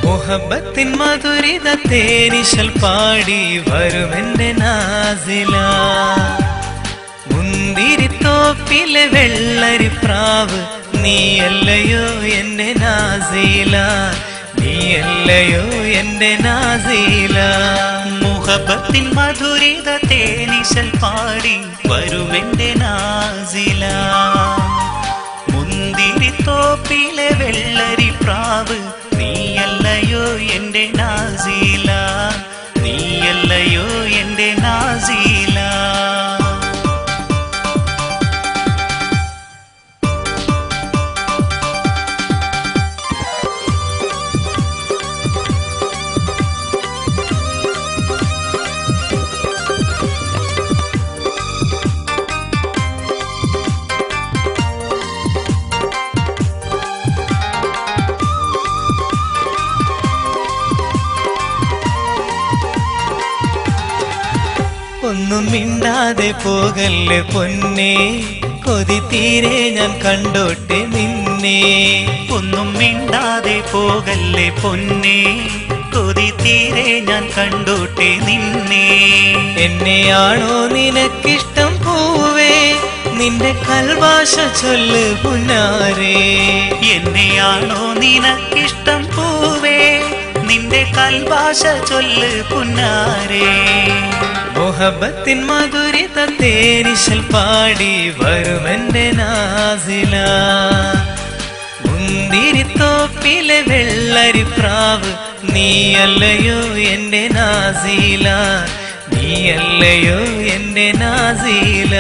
മുഹബത്തിൻ മധുരിത തേനിശൽ പാടി വരുമെന്റെ നാസില മുന്തിരിത്തോപ്പിലെ വെള്ളരി പ്രാവ് നീയല്ലയോ എന്റെ നാസില നീയല്ലയോ എന്റെ നാസില മുഹബത്തിൻ മധുരിത തേനിശൽ പാടി വരുമെന്റെ നാസില മുന്തിരിത്തോപ്പിലെ വെള്ളരി പ്രാവ് നീയല്ലയോ എന്റെ നാസില നീയല്ലയോ എന്റെ നാസില ഒന്നും മിണ്ടാതെ പോകല്ലേ പൊന്നേ കൊതി തീരെ ഞാൻ കണ്ടോട്ടെ നിന്നെ ഒന്നും മിണ്ടാതെ പോകല്ലേ പൊന്നേ കൊതി തീരെ ഞാൻ കണ്ടോട്ടെ നിന്നെ എന്നെയാണോ നിനക്കിഷ്ടം പൂവേ നിന്റെ കൽഭാഷ ചൊല്ല് പുന്നാരേ എന്നെയാണോ നിനക്കിഷ്ടം പൂവേ നിന്റെ കൽഭാഷ ചൊല്ല് പുന്നാരേ മുഹബത്തിൻ മധുരിത തേനിശൽ പാടി വരുമെന്റെ നാസില മുന്തിരിത്തോപ്പിലെ വെള്ളരി പ്രാവ് നീയല്ലയോ എന്റെ നാസില നീയല്ലയോ എന്റെ നാസില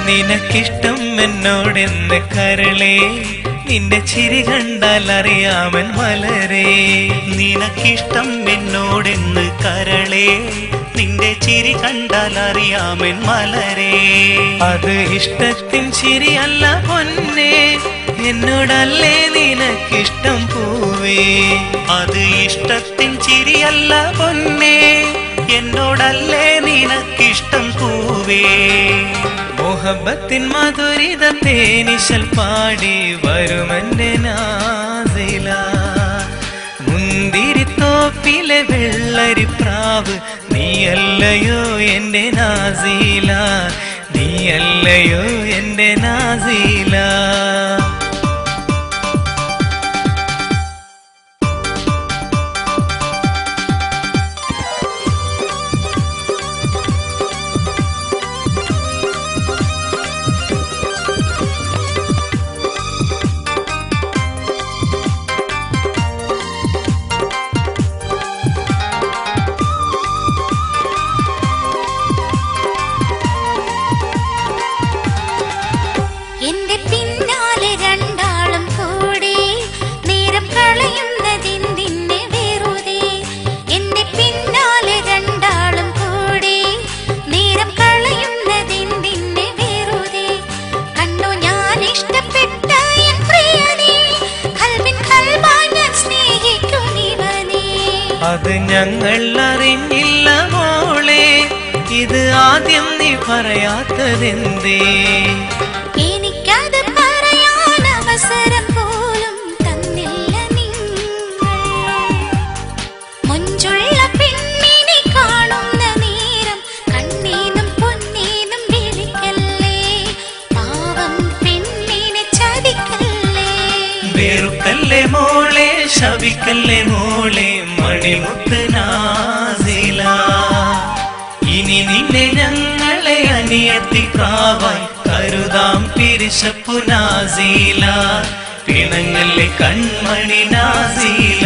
നിനക്കിഷ്ടം എന്നോടെന്ന് കരളേ നിന്റെ ചിരി കണ്ടാൽ അറിയാമൻ മലരേ നിനക്കിഷ്ടം എന്നോടെന്ന് കരളേ നിന്റെ ചിരി കണ്ടാൽ അറിയാമൻ മലരേ അത് ഇഷ്ടത്തിൻ ചിരിയല്ല പൊന്നേ എന്നോടല്ലേ നിനക്കിഷ്ടം പൂവേ അത് ഇഷ്ടത്തിൻ ചിരിയല്ല പൊന്നേ എന്നോടല്ലേ നിനക്കിഷ്ടം പൂവേ മുഹബത്തിൻ മധുരിത തേനിശൽ പാടി വരുമെന്റെ നാസില മുന്തിരിത്തോപ്പിലെ വെള്ളരി പ്രാവ് നീയല്ലയോ എന്റെ നാസില നീയല്ലയോ എന്റെ നാസില അത് ഞങ്ങൾ അറിഞ്ഞില്ല മോളെ ഇത് ആദ്യം നീ പറയാത്തതെന്തേ എനിക്കത് പറയാൻ അവസരം പോലും തന്നില്ല നിങ്ങൾ മുഞ്ചുള്ള പെണ്ണിനെ കാണുന്ന നേരം കണ്ണീനും പൊന്നീനും വിളിക്കല്ലേ പാവം പെണ്ണിനെ ചതിക്കല്ലേ വെറുക്കല്ലേ മോളെ ശപിക്കല്ലേ മോളെ മണിമുത്ത് നാസില ഇനി നിന്നെ ഞങ്ങളെ അനിയത്തി പ്രാവായി കരുതാം പിരിശപ്പു നാസില പിണങ്ങല്ലേ കൺമണി നാസില